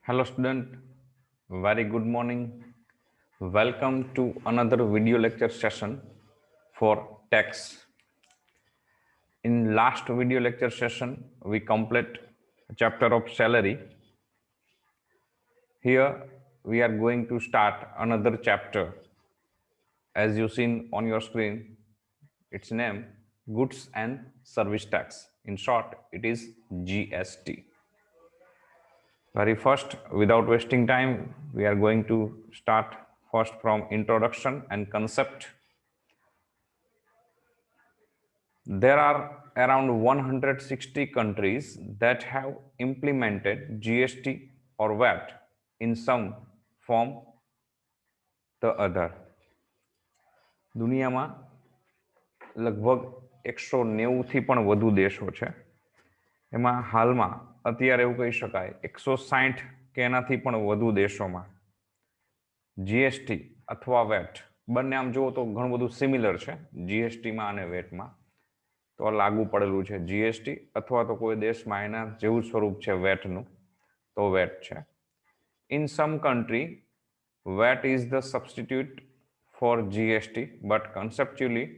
Hello student, very good morning. Welcome to another video lecture session for tax. In last video lecture session, we complete chapter of salary. Here we are going to start another chapter. As you seen on your screen, its name Goods and Service Tax. In short, it is GST. Very first, without wasting time, we are going to start first from introduction and concept. There are around 160 countries that have implemented GST or VAT in some form the other. દુનિયામાં લગભગ 190થી પણ વધુ દેશો છે. એમાં હાલમાં અત્યારે એવું કહી શકાય 160 કે એનાથી પણ વધુ દેશોમાં જીએસટી અથવા વેટ બંને આમ જુઓ તો ઘણું બધું સિમિલર છે. જીએસટીમાં અને વેટમાં તો લાગુ પડેલું છે. જીએસટી અથવા તો કોઈ દેશમાં એના જેવું સ્વરૂપ છે વેટનું તો વેટ છે. In some country VAT is the substitute for GST but conceptually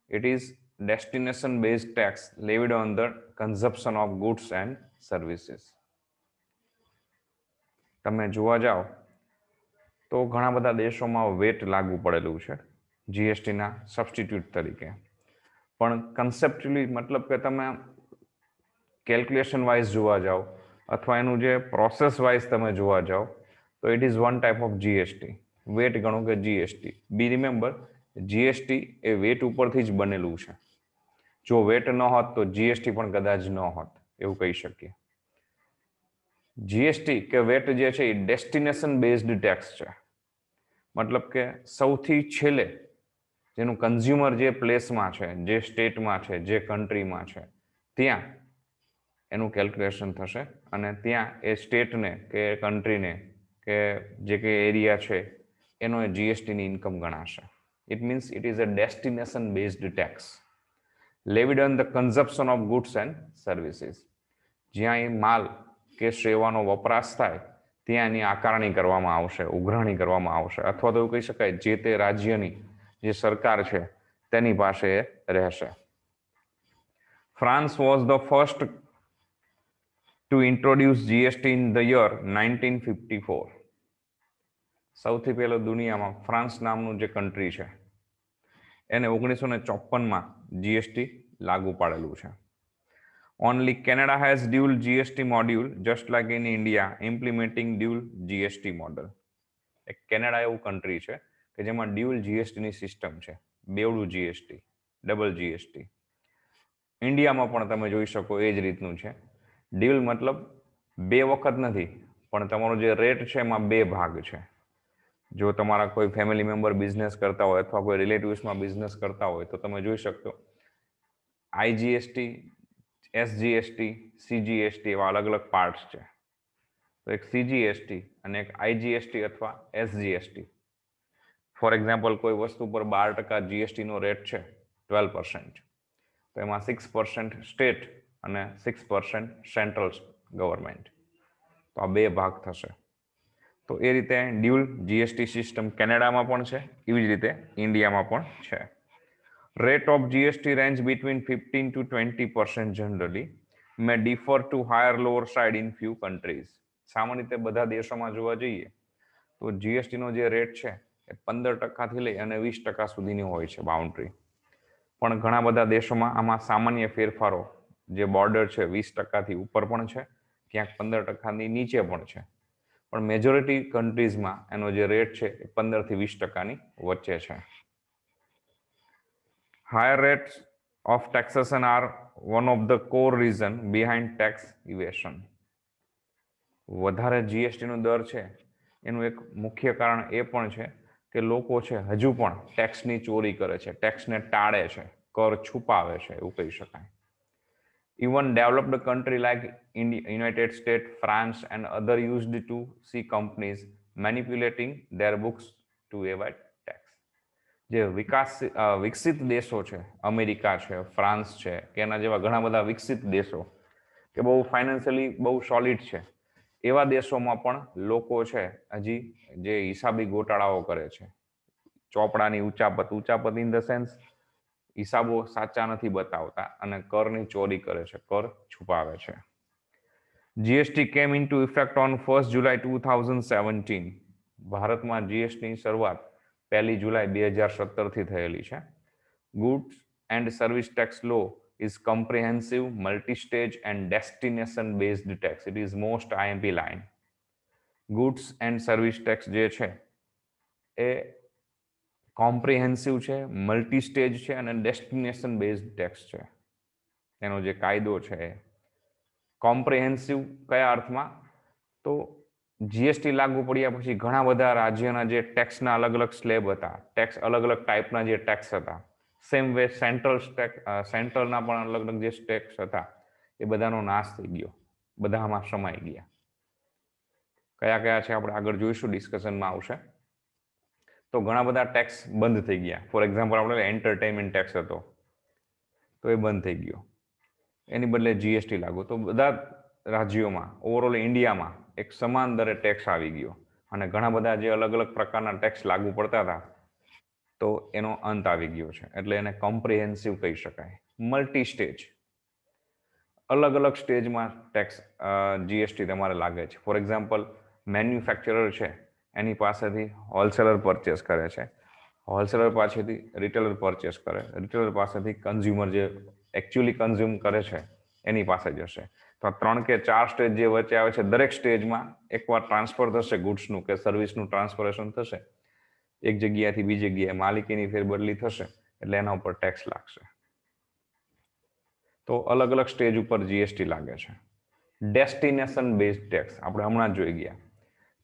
it is destination based tax levied on the consumption of goods and services. તમે જોવા જાઓ તો ઘણા બધા દેશોમાં વેટ લાગુ પડેલું છે જીએસટીના સબસ્ટિટ્યુટ તરીકે. પણ કન્સેપ્ચ્યુઅલી મતલબ કે તમે કેલ્ક્યુલેશન વાઇઝ જોવા જાઓ અથવા એનું જે પ્રોસેસ વાઇઝ તમે જોવા જાઓ તો it is one type of GST. VAT ગણો કે જીએસટી. બી રિમેમ્બર, જીએસટી એ વેટ ઉપરથી જ બનેલું છે. જો વેટ ન હોત તો જીએસટી પણ કદાચ ન હોત એવું કહી શકીએ. જીએસટી કે વેટ જે છે એ ડેસ્ટિનેશન બેઝડ ટેક્સ છે. મતલબ કે સૌથી છેલ્લે જેનું કન્ઝ્યુમર જે પ્લેસમાં છે, જે સ્ટેટમાં છે, જે કન્ટ્રીમાં છે ત્યાં એનું કેલ્ક્યુલેશન થશે અને ત્યાં એ સ્ટેટને કે કન્ટ્રીને કે જે કે એરિયા છે એનો એ જીએસટીની ઇન્કમ ગણાશે. It means it is a destination based tax levied on the consumption of goods and services. જ્યાં એ માલ કે સેવાનો વપરાશ થાય ત્યાં એની આકારણી કરવામાં આવશે, ઉઘરાણી કરવામાં આવશે અથવા તો એવું કહી શકાય જે તે રાજ્યની જે સરકાર છે તેની પાસે રહેશે. France was the first to introduce GST in the year 1954. સૌથી પહેલો દુનિયામાં ફ્રાન્સ નામનું જે કન્ટ્રી છે એને 1954માં જીએસટી લાગુ પાડેલું છે. Only Canada has dual GST module just like in India implementing dual GST model. એક કેનેડા એવું કન્ટ્રી છે કે જેમાં ડ્યુઅલ જીએસટીની સિસ્ટમ છે, બેવડું જીએસટી, ડબલ જીએસટી. ઇન્ડિયામાં પણ તમે જોઈ શકો એ જ રીતનું છે. ડ્યુઅલ મતલબ બે વખત નથી, પણ તમારો જે રેટ છે એમાં બે ભાગ છે. જો તમારા કોઈ ફેમિલી મેમ્બર બિઝનેસ કરતા હોય અથવા કોઈ રિલેટિવ્સમાં બિઝનેસ કરતા હોય તો તમે જોઈ શકશો આઈજીએસટી, એસજીએસટી, સીજીએસટી એવા અલગ અલગ પાર્ટ્સ છે. તો એક સીજીએસટી અને એક આઈજીએસટી અથવા એસજીએસટી. ફોર એક્ઝામ્પલ કોઈ વસ્તુ પર 12% જીએસટીનો રેટ છે 12%, તો એમાં 6% સ્ટેટ અને 6% સેન્ટ્રલ ગવર્મેન્ટ. તો આ બે ભાગ થશે. તો એ રીતે ડ્યુઅલ જીએસટી સિસ્ટમ કેનેડામાં પણ છે, એવી જ રીતે ઇન્ડિયામાં પણ છે. Rate of GST range between 15 to 20% generally may differ to higher lower side in few countries. સામાન્ય રીતે બધા દેશોમાં જોવા જઈએ તો જીએસટીનો જે રેટ છે એ 15%થી લઈ અને 20% સુધીની હોય છે બાઉન્ડ્રી. પણ ઘણા બધા દેશોમાં આમાં સામાન્ય ફેરફારો જે બોર્ડર છે 20%થી ઉપર પણ છે, ક્યાંક 15%ની નીચે પણ છે. પણ મેજોરિટી કન્ટ્રીઝમાં એનો જે રેટ છે એ 15 થી 20%ની વચ્ચે છે. Higher rates of taxation are one of the core reason behind tax evasion. વધારે જીએસટીનો દર છે એનું એક મુખ્ય કારણ એ પણ છે કે લોકો છે હજુ પણ ટેક્સની ચોરી કરે છે, ટેક્સને ટાળે છે, કર છુપાવે છે એવું કહી શકાય. Even developed country like United States, France and other used to see companies manipulating their books to evade tax. જે વિકસિત દેશો છે, અમેરિકા છે, ફ્રાન્સ છે કે એના જેવા ઘણા બધા વિકસિત દેશો કે બહુ ફાઇનાન્શિયલી બહુ સોલિડ છે, એવા દેશોમાં પણ લોકો છે હજી જે હિસાબી ગોટાળાઓ કરે છે, ચોપડાની ઉચાપત ઇન ધ સેન્સ હિસાબો સાચા નથી બતાવતા અને કરની ચોરી કરે છે, કર છુપાવે છે. જીએસટી કેમ ઇન્ટુ ઇફેક્ટ ઓન 1 જુલાઈ 2017. ભારતમાં જીએસટીની શરૂઆત 1 જુલાઈ 2017 થી થયેલી છે. Goods and service tax law is comprehensive, multi-stage and destination-based tax. It is most IMP line. Goods and service tax જે છે એ કોમ્પ્રિહેન્સિવ છે, મલ્ટી સ્ટેજ છે અને ડેસ્ટિનેશન બેઝડ ટેક્સ છે. એનો જે કાયદો છે કોમ્પ્રિહેન્સિવ કયા અર્થમાં? તો જીએસટી લાગુ પડ્યા પછી ઘણા બધા રાજ્યના જે ટેક્સના અલગ અલગ સ્લેબ હતા, ટેક્સ અલગ અલગ ટાઈપના જે ટેક્સ હતા, સેમ વે સેન્ટ્રલના પણ અલગ અલગ જે ટેક્સ હતા એ બધાનો નાશ થઈ ગયો, બધામાં સમાઈ ગયા. કયા કયા છે આપણે આગળ જોઈશું, ડિસ્કશનમાં આવશે. તો ઘણા બધા ટેક્સ બંધ થઈ ગયા. ફોર એક્ઝામ્પલ આપણે એન્ટરટેનમેન્ટ ટેક્સ હતો તો એ બંધ થઈ ગયો, એની બદલે જીએસટી લાગુ. તો બધા રાજ્યોમાં ઓવરઓલ ઇન્ડિયામાં એક સમાન દરે ટેક્સ આવી ગયો અને ઘણા બધા જે અલગ અલગ પ્રકારના ટેક્સ લાગુ પડતા હતા તો એનો અંત આવી ગયો છે. એટલે એને કોમ્પ્રિહેન્સિવ કહી શકાય. મલ્ટી સ્ટેજ, અલગ અલગ સ્ટેજમાં ટેક્સ જીએસટી તમારે લાગે છે. ફોર એક્ઝામ્પલ મેન્યુફેક્ચરર છે એની પાસેથી હોલસેલર પરચેસ કરે છે, હોલસેલર પાસેથી રિટેલર પરચેસ કરે, રિટેલર પાસેથી કન્ઝ્યુમર જે એકચ્યુઅલી કન્ઝ્યુમ કરે છે એની પાસે જશે. તો 3 કે 4 સ્ટેજ જે વચ્ચે આવે છે, દરેક સ્ટેજમાં એકવાર ટ્રાન્સફર થશે ગુડ્સનું કે સર્વિસનું ટ્રાન્સફરેશન થશે, એક જગ્યાએથી બીજી જગ્યાએ માલિકીની ફેરબદલી થશે એટલે એના ઉપર ટેક્સ લાગશે. તો અલગ અલગ સ્ટેજ ઉપર જીએસટી લાગે છે. ડેસ્ટિનેશન બેઝડ ટેક્સ આપણે હમણાં જ જોઈ ગયા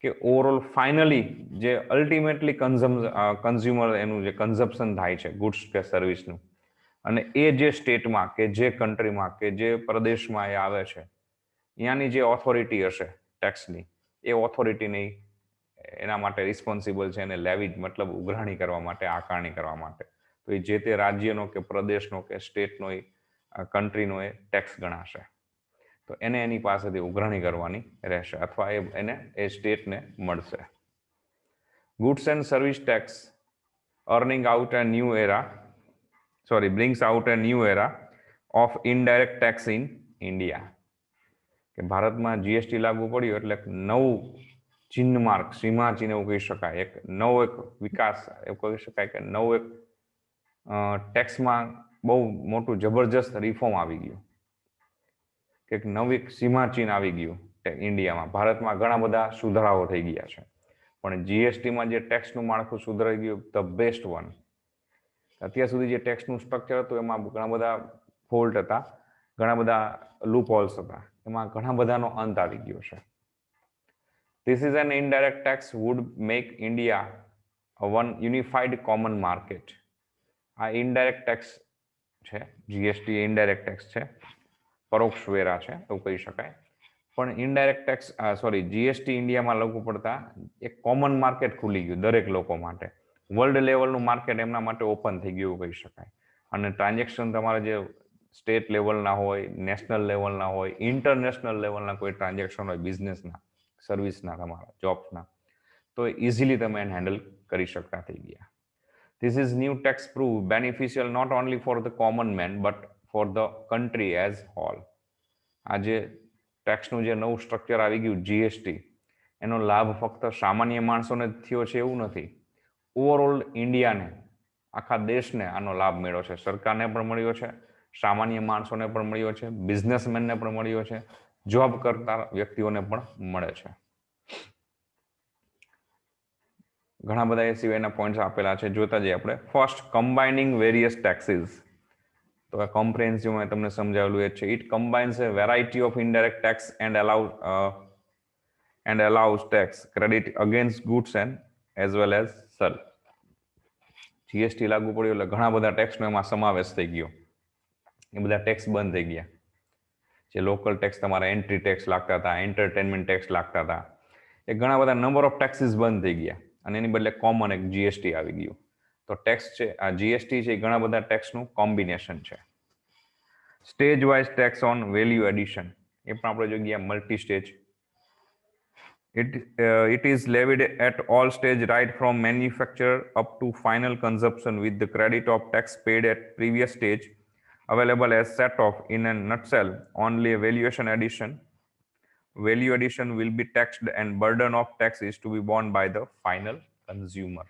કે ઓવરઓલ ફાઇનલી જે અલ્ટિમેટલી કન્ઝ્યુમર એનું જે કન્ઝપ્શન થાય છે ગુડ્સ કે સર્વિસનું, અને એ જે સ્ટેટમાં કે જે કન્ટ્રીમાં કે જે પ્રદેશમાં એ આવે છે ત્યાંની જે ઓથોરિટી હશે ટેક્સની, એ ઓથોરિટીની એના માટે રિસ્પોન્સિબલ છે એને લેવી મતલબ ઉઘરાણી કરવા માટે, આકારણી કરવા માટે. તો એ જે તે રાજ્યનો કે પ્રદેશનો કે સ્ટેટનો એ કન્ટ્રીનો એ ટેક્સ ગણાશે. તો એને એની પાસેથી ઉઘરાણી કરવાની રહેશે અથવા એને એ સ્ટેટને મળશે. Goods and service tax earning out a new era brings out a new era of indirect tax in India. કે ભારતમાં જીએસટી લાગુ પડ્યું એટલે નવું ચિહ્ન માર્ક, સીમાચિહ્ન એવું કહી શકાય, એક નવો એક વિકાસ એવું કહી શકાય કે નવું એક ટેક્સમાં બહુ મોટું જબરજસ્ત રિફોર્મ આવી ગયું, કે એક નવી સીમાચિહ્ન આવી ગયું ઇન્ડિયામાં. ભારતમાં ઘણા બધા સુધારાઓ થઈ ગયા છે, પણ જીએસટીમાં જે ટેક્સનું માળખું સુધરાઈ ગયું, ધ બેસ્ટ વન. અત્યાર સુધી જે ટેક્સનું સ્ટ્રક્ચર હતું એમાં ઘણા બધા ફોલ્ટ હતા, ઘણા બધા લૂપ હોલ્સ હતા, એમાં ઘણા બધાનો અંત આવી ગયો છે. This is an indirect tax would make India a one unified common market. આ ઇનડાયરેક્ટ ટેક્સ છે, જીએસટી ઇનડાયરેક્ટ ટેક્સ છે, પરોક્ષ વેરા છે એવું કહી શકાય. પણ ઇનડાયરેક્ટ ટેક્સ જીએસટી ઇન્ડિયામાં લાગુ પડતા એક કોમન માર્કેટ ખુલી ગયું દરેક લોકો માટે. વર્લ્ડ લેવલનું માર્કેટ એમના માટે ઓપન થઈ ગયું કહી શકાય. અને ટ્રાન્ઝેક્શન તમારે જે સ્ટેટ લેવલના હોય, નેશનલ લેવલના હોય, ઇન્ટરનેશનલ લેવલના કોઈ ટ્રાન્ઝેક્શન હોય, બિઝનેસના, સર્વિસના, તમારા જોબ્સના, તો ઇઝીલી તમે એને હેન્ડલ કરી શકતા થઈ ગયા. This is new tax prove beneficial not only for the common man but for the country as whole. આ જે ટેક્સનું જે નવું સ્ટ્રક્ચર આવી ગયું જીએસટી, એનો લાભ ફક્ત સામાન્ય માણસોને થયો છે એવું નથી, ઓવરઓલ ઇન્ડિયાને, આખા દેશને આનો લાભ મળ્યો છે. સરકારને પણ મળ્યો છે, સામાન્ય માણસોને પણ મળ્યો છે, બિઝનેસમેનને પણ મળ્યો છે, જોબ કરતા વ્યક્તિઓને પણ મળે છે. ઘણા બધા એ સિવાયના પોઈન્ટ્સ આપેલા છે, જોતા જઈએ આપણે. First, combining various taxes. તો આ કોમ્પ્રિહેન્સિવમાં તમને સમજાવેલું એ છે. It combines a variety of indirect tax and allows tax credit against goods and as well as service. GST લાગુ પડ્યું એટલે ઘણા બધા ટેક્સનો એમાં સમાવેશ થઈ ગયો. એ બધા ટેક્સ બંધ થઈ ગયા. જે લોકલ ટેક્સ તમારા એન્ટ્રી ટેક્સ લાગતા હતા, એન્ટરટેનમેન્ટ ટેક્સ લાગતા હતા, એ ઘણા બધા નંબર ઓફ ટેક્સીસ બંધ થઈ ગયા અને એની બદલે કોમન એક જીએસટી આવી ગયું. તો ટેક્સ છે, આ જીએસટી છે, એ ઘણા બધા ટેક્સનું કોમ્બિનેશન છે. Stage wise tax on value addition, એ પણ આપણે જોઈ ગયા multi stage. It is levied at all stage right from manufacture up to final consumption with the credit of tax paid at previous stage available as set off. In a nutshell, only a valuation addition value addition will be taxed and burden of tax is to be borne by the final consumer.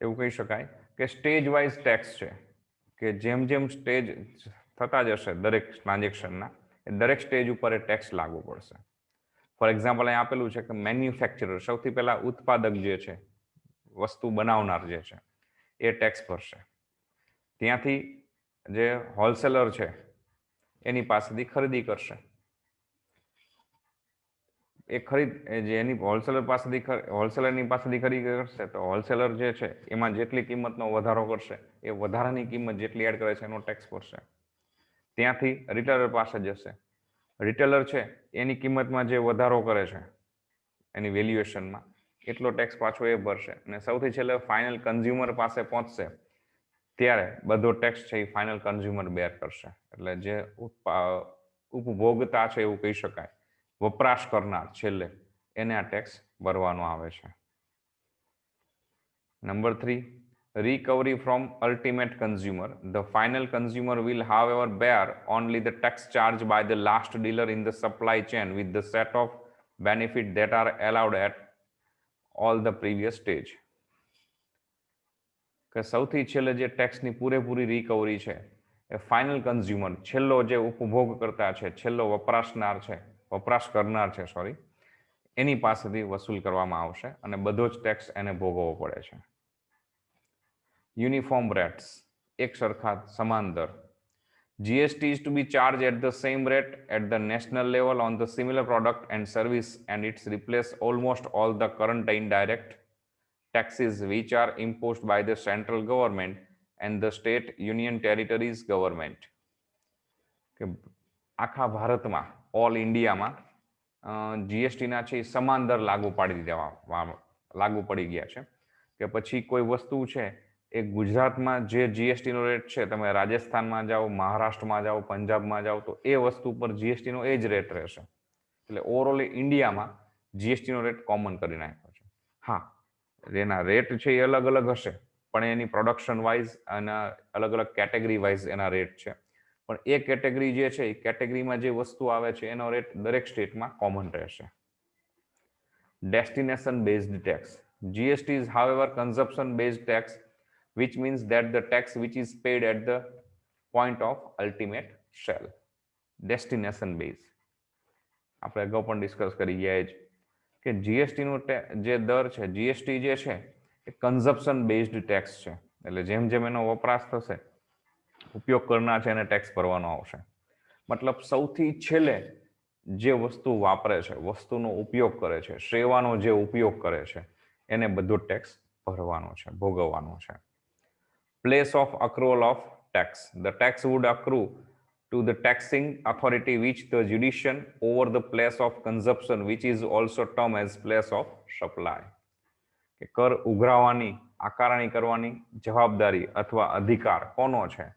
એવું કહી શકાય કે stage wise tax છે કે જેમ જેમ stage થતા જશે દરેક ટ્રાન્ઝેક્શનના દરેક સ્ટેજ ઉપર એ ટેક્સ લાગુ પડશે. ફોર એક્ઝામ્પલ અહીં આપેલું છે કે મેન્યુફેક્ચરર સૌથી પહેલા ઉત્પાદક જે છે વસ્તુ બનાવનાર જે છે એ ટેક્સ ભરશે. ત્યાંથી જે હોલસેલર છે એની પાસેથી ખરીદી કરશે. એ જે એની હોલસેલરની પાસેથી ખરીદી કરશે તો હોલસેલર જે છે એમાં જેટલી કિંમતનો વધારો કરશે એ વધારાની કિંમત જેટલી એડ કરે છે એનો ટેક્સ ભરશે. ત્યાંથી રિટેલર પાસે જશે. રિટેલર છે એની કિંમતમાં જે વધારો કરે છે એની વેલ્યુએશનમાં એટલો ટેક્સ પાછો એ ભરશે અને સૌથી છેલ્લે ફાઇનલ કન્ઝ્યુમર પાસે પહોંચશે ત્યારે બધો ટેક્સ છે એ ફાઇનલ કન્ઝ્યુમર બેર કરશે. એટલે જે ઉપભોગતા છે એવું કહી શકાય, વપરાશ કરનાર છેલ્લે એને આ ટેક્સ ભરવાનો આવે છે. Number 3, recovery from ultimate consumer. The final consumer will however bear only the tax charged by the last dealer in the supply chain with the set of benefits that are allowed at all the previous stage. કે સૌથી છેલ્લે જે ટેક્સની પૂરેપૂરી recovery છે એ final consumer છેલ્લો જે ઉપભોગ કરતા છે, છેલ્લો વપરાશ કરનાર છે એની પાસેથી વસૂલ કરવામાં આવશે અને બધો જ ટેક્સ એને ભોગવવો પડે છે. યુનિફોર્મ રેટ્સ, એક સરખા સમાન દર. GST is to be charged at the same rate at the national level on the similar product and service, and it's replace almost all the current indirect taxes which are imposed by the central government and the state union territories government. કે આખા ભારતમાં all ઇન્ડિયામાં જીએસટીના છે સમાન દર લાગુ પડી ગયા છે. કે પછી કોઈ વસ્તુ છે એ ગુજરાતમાં જે જીએસટીનો રેટ છે તમે રાજસ્થાનમાં જાઓ, મહારાષ્ટ્રમાં જાઓ, પંજાબમાં જાઓ તો એ વસ્તુ પર જીએસટીનો એ જ રેટ રહેશે. એટલે ઓવરઓલ ઇન્ડિયામાં જીએસટીનો રેટ કોમન કરી નાખ્યો છે. હા, એના રેટ છે એ અલગ અલગ હશે પણ એની પ્રોડક્શન વાઇઝ અને અલગ અલગ કેટેગરી વાઇઝ એના રેટ છે. પણ એ કેટેગરી જે છે એ કેટેગરીમાં જે વસ્તુ આવે છે એનો રેટ દરેક સ્ટેટમાં કોમન રહેશે. Destination based tax. GST is however consumption based tax, which means that the tax which is paid at the point of ultimate sale. Destination based. આપણે અગાઉ પણ ડિસ્કસ કરી ગયા જ કે જીએસટીનો જે દર છે, જીએસટી જે છે એ કન્ઝપ્શન બેઝડ ટેક્સ છે. એટલે જેમ જેમ એનો વપરાશ થશે ઉપયોગ કરનાર છે એને ટેક્સ ભરવાનો આવશે. મતલબ સૌથી છેલ્લે જે વસ્તુ વાપરે છે, વસ્તુનો ઉપયોગ કરે છે, સેવાનો જે ઉપયોગ કરે છે એને બધો ટેક્સ ભરવાનો છે, ભોગવવાનો છે. Place of accrual of tax. The tax would accrue to the taxing authority which the jurisdiction over the place of consumption, which is also termed as place of supply. કે કર ઉઘરાવવાની, આકારણી કરવાની જવાબદારી અથવા અધિકાર કોનો છે?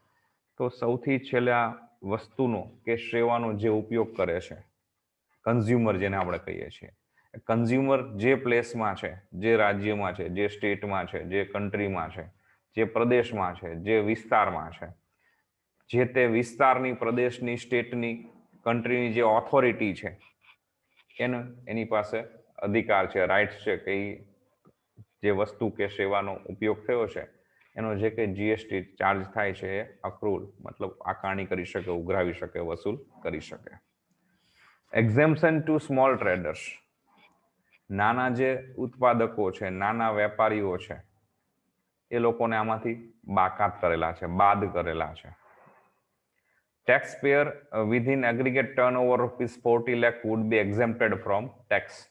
તો સૌથી છેલ્લા વસ્તુનો કે સેવાનો જે ઉપયોગ કરે છે કન્ઝ્યુમર જેને આપણે કહીએ છીએ. કન્ઝ્યુમર જે પ્લેસમાં છે, જે રાજ્યમાં છે, જે સ્ટેટમાં છે, જે કન્ટ્રીમાં છે, જે પ્રદેશમાં છે, જે વિસ્તારમાં છે, જે તે વિસ્તારની, પ્રદેશની, સ્ટેટની, કન્ટ્રીની જે ઓથોરિટી છે એની પાસે અધિકાર છે, રાઇટ્સ છે કે જે વસ્તુ કે સેવાનો ઉપયોગ થયો છે એનો જે કંઈ જીએસટી ચાર્જ થાય છે એ અક્રુલ મતલબ આકારણી કરી શકે, ઉઘરાવી શકે, વસૂલ કરી શકે. Exemption to small traders. નાના જે ઉત્પાદકો છે, નાના વેપારીઓ છે એ લોકોને આમાંથી બાકાત કરેલા છે, બાદ કરેલા છે. Taxpayer within aggregate turnover ₹40 lakh would be exempted from tax.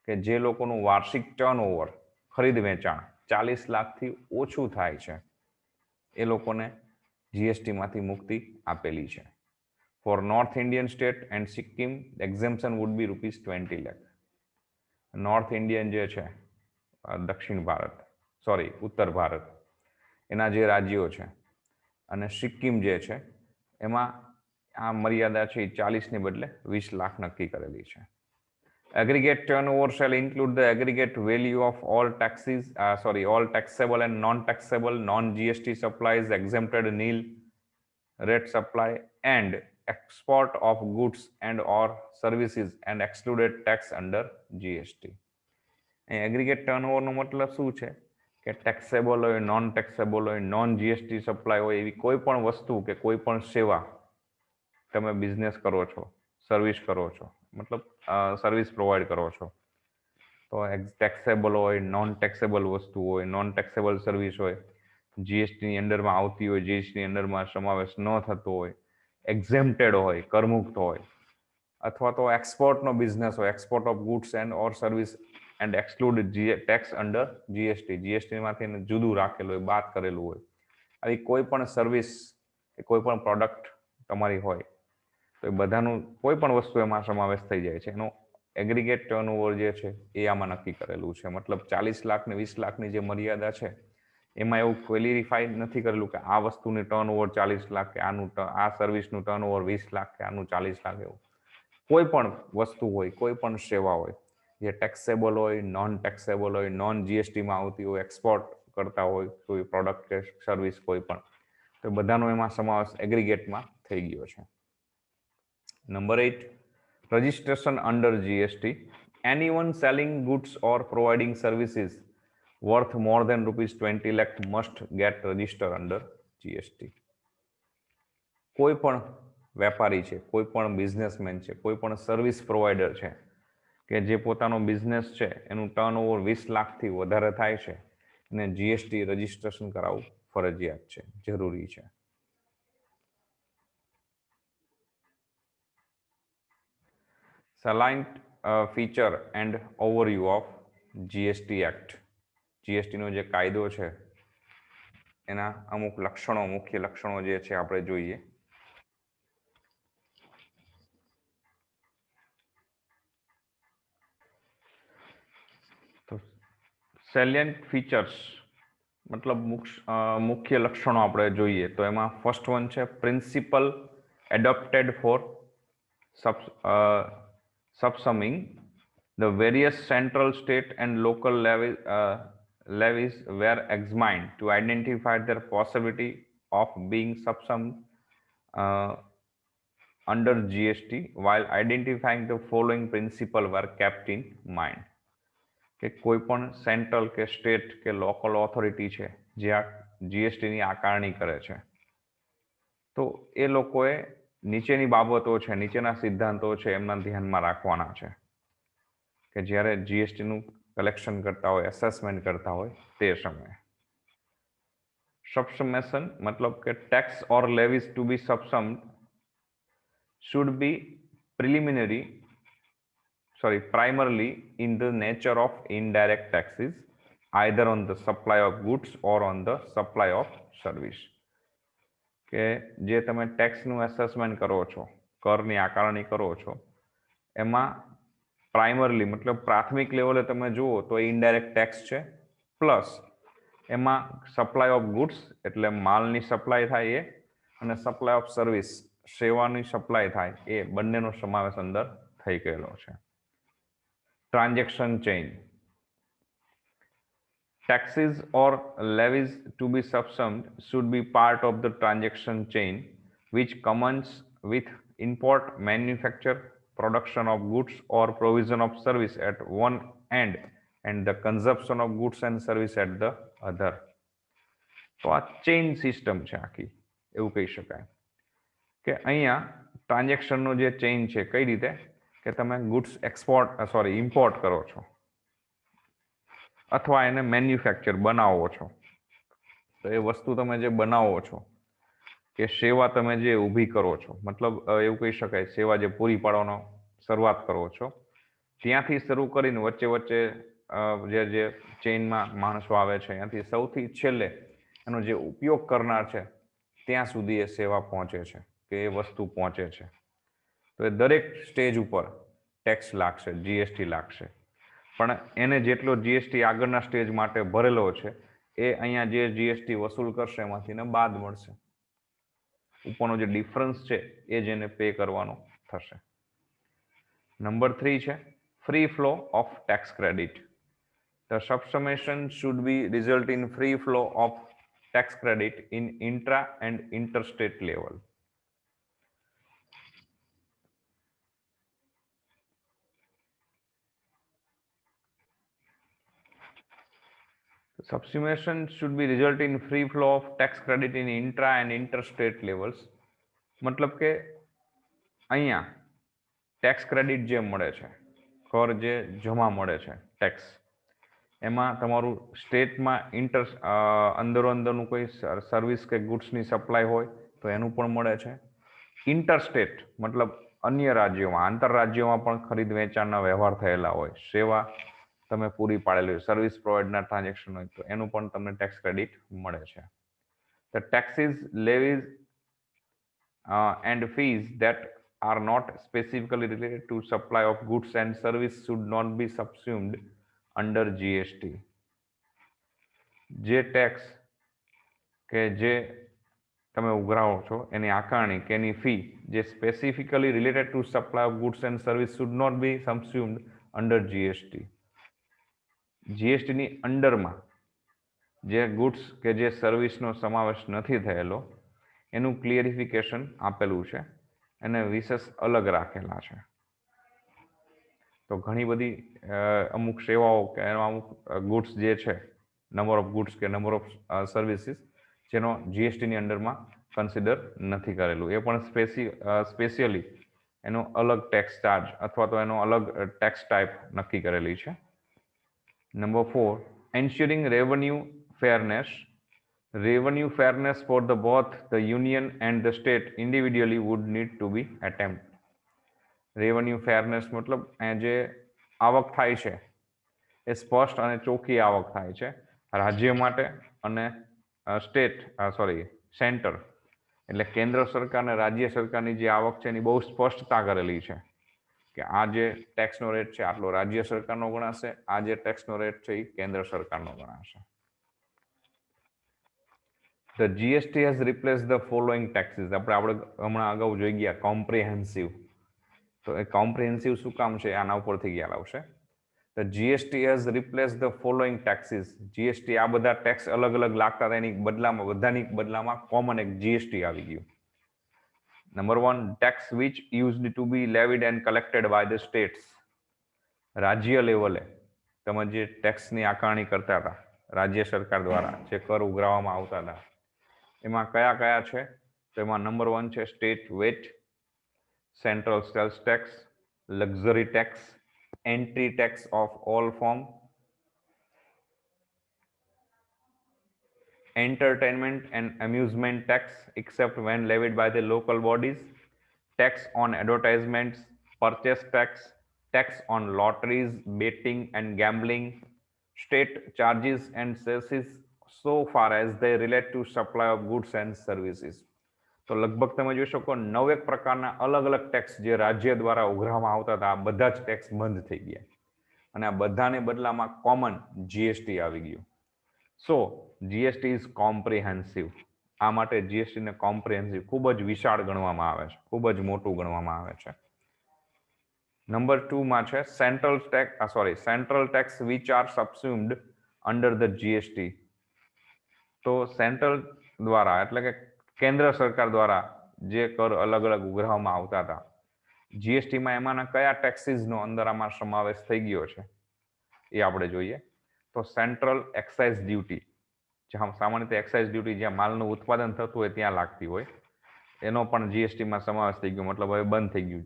કે જે લોકોનું વાર્ષિક ટર્નઓવર ખરીદ વેચાણ 40 લાખથી ઓછું થાય છે એ લોકોને જીએસટીમાંથી મુક્તિ આપેલી છે. For north Indian state and Sikkim exemption would be ₹20 lakh. North Indian જે છે ઉત્તર ભારત એના જે રાજ્યો છે અને સિક્કિમ જે છે એમાં આ મર્યાદા છે એ 40 ની બદલે 20 લાખ નક્કી કરેલી છે. Aggregate turnover shall include the aggregate value of all all taxable and non-taxable, non-GST supplies, exempted nil rate supply, and export of goods and or services and excluded tax under GST. Aggregate turnover નો મતલબ શું છે કે taxable હોય, non taxable હોય, non GST supply હોય એવી કોઈ પણ વસ્તુ કે કોઈ પણ સેવા તમે બિઝનેસ કરો છો, સર્વિસ કરો છો, મતલબ સર્વિસ પ્રોવાઈડ કરો છો, તો ટેક્સેબલ હોય, નોન ટેક્સેબલ વસ્તુ હોય, નોન ટેક્સેબલ સર્વિસ હોય, જીએસટીની અંડરમાં આવતી હોય, જીએસટીની અંડરમાં સમાવેશ ન થતો હોય, એક્ઝેમ્પ્ટેડ હોય, કરમુક્ત હોય, અથવા તો એક્સપોર્ટનો બિઝનેસ હોય, export of goods and or service and exclude tax under GST, જીએસટીમાંથી જુદું રાખેલું હોય, બાદ કરેલું હોય, આવી કોઈ પણ સર્વિસ કે કોઈ પણ પ્રોડક્ટ તમારી હોય તો એ બધાનું કોઈ પણ વસ્તુ એમાં સમાવેશ થઈ જાય છે. એનો એગ્રીગેટ ટર્નઓવર જે છે એ આમાં નક્કી કરેલું છે. મતલબ 40 લાખ ને 20 લાખની જે મર્યાદા છે એમાં એવું ક્વોલિફાઈ નથી કરેલું કે આ વસ્તુની ટર્નઓવર 40 લાખ કે આનું આ સર્વિસનું ટર્નઓવર 20 લાખ કે આનું 40 લાખ. એવું કોઈ પણ વસ્તુ હોય, કોઈ પણ સેવા હોય જે ટેક્સેબલ હોય, નોન ટેક્સેબલ હોય, નોન જીએસટીમાં આવતી હોય, એક્સપોર્ટ કરતા હોય કોઈ પ્રોડક્ટ કે સર્વિસ કોઈ પણ, તો બધાનો એમાં સમાવેશ એગ્રીગેટમાં થઈ ગયો છે. Number 8, registration under GST. Anyone selling goods or providing services worth more than ₹20 lakh must get registered under GST. કોઈ પણ વેપારી છે, કોઈ પણ બિઝનેસમેન છે, કોઈ પણ સર્વિસ પ્રોવાઈડર છે કે જે પોતાનો બિઝનેસ છે એનું ટર્નઓવર 20 લાખથી વધારે થાય છે અને જીએસટી રજીસ્ટ્રેશન કરાવવું ફરજિયાત છે, જરૂરી છે. Salient feature and overview of GST Act. જીએસટીનો જે કાયદો છે એના અમુક લક્ષણો, મુખ્ય લક્ષણો જે છે આપણે જોઈએ. તો સેલિયન્ટ ફીચર્સ મતલબ મુખ્ય લક્ષણો આપણે જોઈએ તો એમાં ફર્સ્ટ વન છે principle adopted for subsuming the various central, state and local levies were examined to identify their possibility of being subsumed under GST, while identifying the following principles were kept in mind. કે કોઈ પણ central કે state કે local authority છે જે આ જીએસટીની આકારણી કરે છે તો એ લોકોએ નીચેની બાબતો છે, નીચેના સિદ્ધાંતો છે એમના ધ્યાનમાં રાખવાના છે કે જ્યારે જીએસટીનું કલેક્શન કરતા હોય, એસેસમેન્ટ કરતા હોય તે સમયે. સબસમેશન મતલબ કે tax or levies to be subsumed should be primarily in the nature of indirect taxes, either on the supply of goods or on the supply of service. કે જે તમે ટેક્સનું એસેસમેન્ટ કરો છો, કરની આકારણી કરો છો, એમાં પ્રાઇમરલી મતલબ પ્રાથમિક લેવલે તમે જુઓ તો એ ઇનડાયરેક્ટ ટેક્સ છે, પ્લસ એમાં સપ્લાય ઓફ ગુડ્સ એટલે માલની સપ્લાય થાય એ, અને સપ્લાય ઓફ સર્વિસ સેવાની સપ્લાય થાય એ બંનેનો સમાવેશ અંદર થઈ ગયેલો છે. Transaction chain. Taxes or levies to be subsumed should be part of the transaction chain, which commences with import, manufacture, production of goods or provision of service at one end and the consumption of goods and service at the other. તો આ chain system છે આખી, એવું કહી શકાય કે અહીંયા ટ્રાન્ઝેક્શનનો જે ચેઇન છે કઈ રીતે કે તમે ગુડ્સ ઇમ્પોર્ટ કરો છો અથવા એને મેન્યુફેક્ચર બનાવો છો, તો એ વસ્તુ તમે જે બનાવો છો કે સેવા તમે જે ઊભી કરો છો, મતલબ એવું કહી શકાય સેવા જે પૂરી પાડવાનો શરૂઆત કરો છો ત્યાંથી શરૂ કરીને વચ્ચે વચ્ચે જે ચેઇનમાં માણસો આવે છે ત્યાંથી સૌથી છેલ્લે એનો જે ઉપયોગ કરનાર છે ત્યાં સુધી એ સેવા પહોંચે છે કે એ વસ્તુ પહોંચે છે. તો એ દરેક સ્ટેજ ઉપર ટેક્સ લાગશે, જીએસટી લાગશે, પણ એને જેટલો જીએસટી આગળના સ્ટેજ માટે ભરેલો છે એ અહીંયા જે જીએસટી વસૂલ કરશે એમાંથીને બાદ મળશે. ઉપરનો જે ડિફરન્સ છે એ જ એને પે કરવાનો થશે. નંબર 3 છે free flow of tax credit. The subsummation should be result in free flow of tax credit in intra and interstate level. Subsummation should be result in free flow of tax credit in intra and interstate levels. મતલબ કે અહીંયા tax credit જે મળે છે, કર જે જમા મળે છે ટેક્સ, એમાં તમારું સ્ટેટમાં અંદરો અંદરનું કોઈ સર્વિસ કે ગુડ્સની સપ્લાય હોય તો એનું પણ મળે છે. ઇન્ટરસ્ટેટ મતલબ અન્ય રાજ્યોમાં, આંતરરાજ્યોમાં પણ ખરીદ વેચાણના વ્યવહાર થયેલા હોય, સેવા તમે પૂરી પાડેલી હોય, સર્વિસ પ્રોવાઇડના ટ્રાન્ઝેક્શન હોય તો એનું પણ તમને ટેક્સ ક્રેડિટ મળે છે. The taxes, levies and fees that are not specifically related to supply of goods and service should not be subsumed under GST. જે ટેક્સ કે જે તમે ઉઘરાવો છો એની આકારણી કે એની ફી જે specifically related to supply of goods and service should not be subsumed under GST. જીએસટીની અંડરમાં જે ગુડ્સ કે જે સર્વિસનો સમાવેશ નથી થયેલો એનું ક્લિયરિફિકેશન આપેલું છે, એને વિશેષ અલગ રાખેલા છે. તો ઘણી બધી અમુક સેવાઓ કે અમુક ગુડ્સ જે છે, નંબર ઓફ ગુડ્સ કે નંબર ઓફ સર્વિસીસ જેનો જીએસટીની અંડરમાં કન્સિડર નથી કરેલું, એ પણ સ્પેશિયલી એનો અલગ ટેક્સ ચાર્જ અથવા તો એનો અલગ ટેક્સ ટાઈપ નક્કી કરેલી છે. Number 4, ensuring revenue fairness. Revenue fairness for the both the union and the state individually would need to be attempted. Revenue fairness મતલબ જે આવક થાય છે એ સ્પષ્ટ અને ચોખ્ખી આવક થાય છે રાજ્ય માટે અને સેન્ટર એટલે કેન્દ્ર સરકાર અને રાજ્ય સરકારની જે આવક છે એની બહુ સ્પષ્ટતા કરેલી છે કે આ જે ટેક્સનો રેટ છે આટલો રાજ્ય સરકારનો ગણાશે, આ જે ટેક્સનો રેટ છે એ કેન્દ્ર સરકારનો ગણાશે. The GST has replaced the following taxes. આપણે હમણાં અગાઉ જોઈ ગયા કોમ્પ્રિહેન્સિવ. તો એ કોમ્પ્રિહેન્સિવ શું કામ છે આના ઉપરથી ખ્યાલ આવશે. The GST has replaced the following taxes. GST આ બધા ટેક્સ અલગ અલગ લાગતા હતા એની બદલામાં બધાની બદલામાં કોમન એક GST આવી ગયું. Number 1, tax which used to be levied and collected by the states. રાજ્ય લેવલે તમે જે ટેક્સની આકારણી કરતા હતા રાજ્ય સરકાર દ્વારા જે કર ઉઘરાવવામાં આવતા હતા એમાં કયા કયા છે? તો એમાં નંબર 1 છે state VAT, central sales tax, luxury tax, entry tax of all form, entertainment and amusement tax except when levied by the local bodies, tax on advertisements, purchase tax, tax on lotteries, betting and gambling, state charges and cesses so far as they relate to supply of goods and services. તો લગભગ તમે જોઈ શકો 9 પ્રકારના અલગ અલગ tax જે રાજ્ય દ્વારા ઉઘરાવવામાં આવતા હતા આ બધા જ ટેક્સ બંધ થઈ ગયા અને આ બધાને બદલામાં કોમન જીએસટી આવી ગયું. સો જીએસટી ઇઝ કોમ્પ્રિહેન્સિવ. આ માટે જીએસટીને કોમ્પ્રિહેન્સિવ ખૂબ જ વિશાળ ગણવામાં આવે છે, ખૂબ જ મોટું ગણવામાં આવે છે. નંબર 2 માં છે central tax which are subsumed under the GST. તો સેન્ટ્રલ દ્વારા એટલે કે કેન્દ્ર સરકાર દ્વારા જે કર અલગ અલગ ઉઘરાવવામાં આવતા હતા જીએસટીમાં એમાંના કયા ટેક્સીસનો અંદર આમાં સમાવેશ થઈ ગયો છે એ આપણે જોઈએ. તો સેન્ટ્રલ એક્સાઇઝ ડ્યુટી, જ્યાં સામાન્ય રીતે એક્સાઇઝ ડ્યુટી જ્યાં માલનું ઉત્પાદન થતું હોય ત્યાં લાગતી હોય એનો પણ જીએસટીમાં સમાવેશ થઈ ગયો, મતલબ હવે બંધ થઈ ગયું.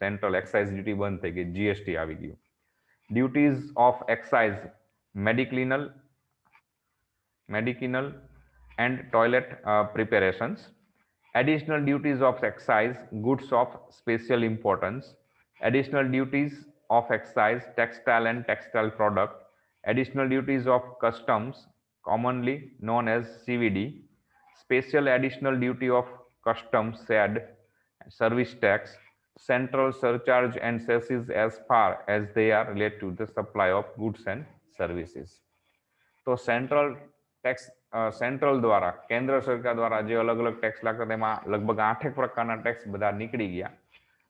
સેન્ટ્રલ એક્સાઇઝ ડ્યુટી બંધ થઈ ગઈ, જીએસટી આવી ગયું. Duties of excise, medicinal and toilet preparations, additional duties of excise, goods of special importance, additional duties of excise, textile and textile product, additional duties of customs, commonly known as CVD, special additional duty of customs SAD, service tax, central surcharge and cesses as far as they are related to the supply of goods and services. તો central tax central દ્વારા, કેન્દ્ર સરકાર દ્વારા જે અલગ અલગ tax લાગતા તેમાં લગભગ 8 પ્રકારના ટેક્સ બધા નીકળી ગયા,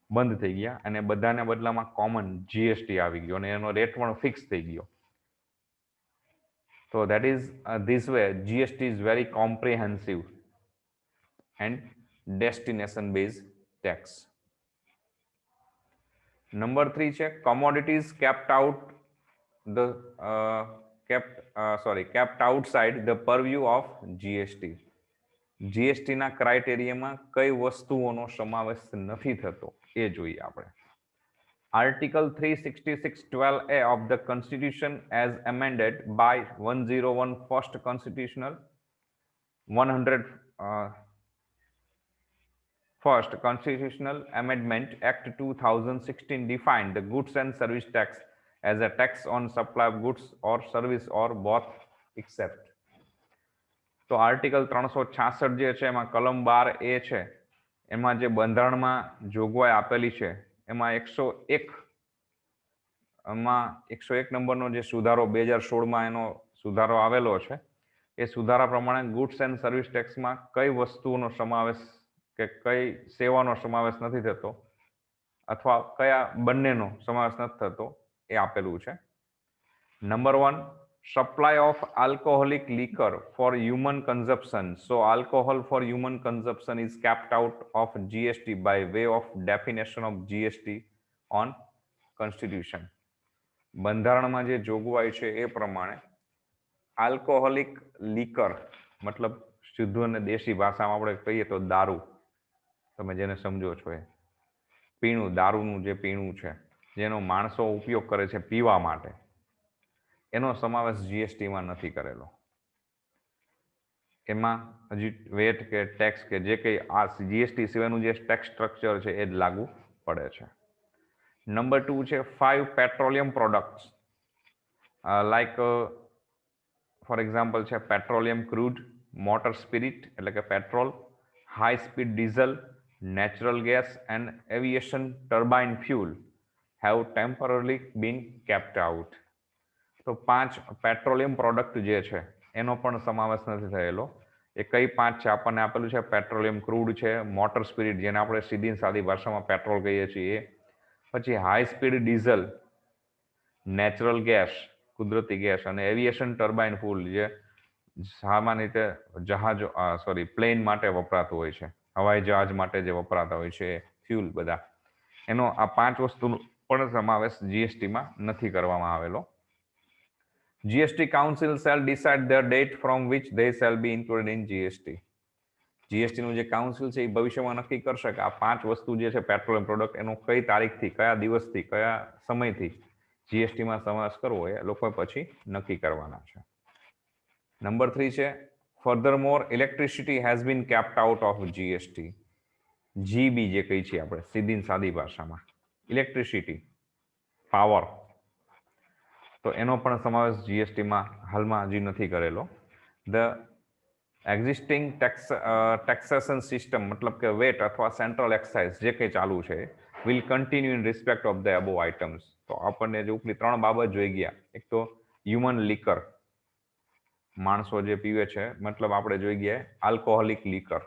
બંધ થઈ ગયા, અને બધાને બદલામાં કોમન જીએસટી આવી ગયો અને એનો રેટ પણ ફિક્સ થઈ ગયો. So that is this way GST is very comprehensive and destination based tax. Number 3 છે commodities kept outside the purview of GST. GST ના ક્રાઇટેરિયામાં કઈ વસ્તુઓનો સમાવેશ નથી થતો એ જોઈએ આપણે. Article 366(12)A of the Constitution as amended by 101 First Constitutional 100 First Constitutional Amendment Act 2016 defined the goods and service tax as a tax on supply of goods or service or both except. તો article 366 જે છે એમાં કલમ 12A છે, એમાં જે બંધારણમાં જોગવાઈ આપેલી છે એમાં 101 નંબરનો જે સુધારો 2016માં એનો સુધારો આવેલો છે, એ સુધારા પ્રમાણે ગુડ્સ એન્ડ સર્વિસ ટેક્સમાં કઈ વસ્તુઓનો સમાવેશ કે કઈ સેવાનો સમાવેશ નથી થતો અથવા કયા બંનેનો સમાવેશ નથી થતો એ આપેલું છે. Number 1, supply of alcoholic liquor for human consumption. So alcohol for human consumption is kept out of GST by way of definition of GST on Constitution. બંધારણમાં જે જોગવાઈ છે એ પ્રમાણે આલ્કોહોલિક લીકર મતલબ શુદ્ધ અને દેશી ભાષામાં આપણે કહીએ તો દારૂ, તમે જેને સમજો છો એ પીણું, દારૂનું જે પીણું છે જેનો માણસો ઉપયોગ કરે છે પીવા માટે, એનો સમાવેશ જીએસટીમાં નથી કરેલો. એમાં હજી વેટ કે ટેક્સ કે જે કંઈ આ જીએસટી સિવાયનું જે ટેક્સ સ્ટ્રક્ચર છે એ જ લાગુ પડે છે. નંબર 2 છે 5 petroleum products like for example છે પેટ્રોલિયમ ક્રૂડ, મોટર સ્પિરિટ એટલે કે petrol, high speed diesel, natural gas and aviation turbine fuel have temporary been kept out. તો 5 પેટ્રોલિયમ પ્રોડક્ટ જે છે એનો પણ સમાવેશ નથી થયેલો. એ કઈ 5 છે આપણને આપેલું છે, પેટ્રોલિયમ ક્રૂડ છે, મોટર સ્પિરિટ જેને આપણે સીધી સાદી ભાષામાં પેટ્રોલ કહીએ છીએ, પછી high speed diesel, natural gas કુદરતી ગેસ, અને એવિએશન ટર્બાઇન ફ્યુલ જે સામાન્ય રીતે પ્લેન માટે વપરાતું હોય છે, હવાઈ જહાજ માટે જે વપરાતા હોય છે ફ્યુલ બધા, એનો આ 5 વસ્તુનો પણ સમાવેશ જીએસટીમાં નથી કરવામાં આવેલો. GST Council shall decide the date from which they shall be included in GST. જીએસટીનું જે કાઉન્સિલ છે એ ભવિષ્યમાં નક્કી કરશે કે આ 5 વસ્તુ જે છે પેટ્રોલિયમ પ્રોડક્ટ એનો કઈ તારીખથી, કયા દિવસથી, કયા સમયથી જીએસટીમાં સમાવેશ કરવો એ લોકો પછી નક્કી કરવાના છે. નંબર 3 છે furthermore electricity has been kept out of GST. GB જે કહી છે આપણે સીધી સાદી ભાષામાં, ઇલેક્ટ્રિસિટી, પાવર, તો એનો પણ સમાવેશ જીએસટીમાં હાલમાં હજી નથી કરેલો. ધ એક્ઝિસ્ટિંગ ટેક્સેશન સિસ્ટમ મતલબ કે વેટ અથવા સેન્ટ્રલ એક્સાઇઝ જે કંઈ ચાલુ છે will continue in respect of the above items. તો આપણને જે ઉપલી 3 બાબત જોઈ ગયા, એક તો હ્યુમન લીકર, માણસો જે પીવે છે, મતલબ આપણે જોઈ ગયા આલ્કોહોલિક લીકર,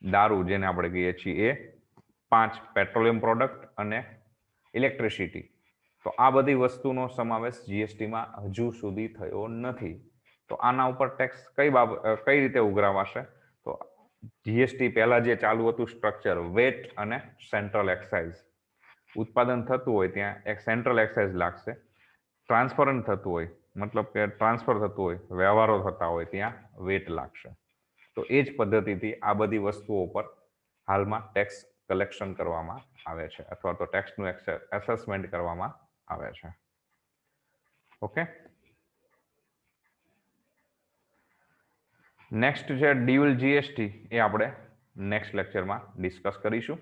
દારૂ જેને આપણે કહીએ છીએ, એ 5 પેટ્રોલિયમ પ્રોડક્ટ અને ઇલેક્ટ્રિસિટી. તો આ બધી વસ્તુનો સમાવેશ જીએસટીમાં હજુ સુધી થયો નથી. તો આના ઉપર ટેક્સ કઈ રીતે ઉઘરાવાશે? તો જીએસટી પહેલા જે ચાલુ હતું સ્ટ્રક્ચર, વેટ અને સેન્ટ્રલ એક્સાઇઝ. ઉત્પાદન થતું હોય ત્યાં એક સેન્ટ્રલ એક્સાઇઝ લાગશે, ટ્રાન્સફરન્ટ થતું હોય મતલબ કે ટ્રાન્સફર થતું હોય, વ્યવહારો થતા હોય ત્યાં વેટ લાગશે. તો એ જ પદ્ધતિથી આ બધી વસ્તુઓ પર હાલમાં ટેક્સ કલેક્શન કરવામાં આવે છે અથવા તો ટેક્સનું એસેસમેન્ટ કરવામાં આવે છે. ઓકે, નેક્સ્ટ છે ડ્યુઅલ જીએસટી, એ આપણે નેક્સ્ટ લેક્ચરમાં ડિસ્કસ કરીશું.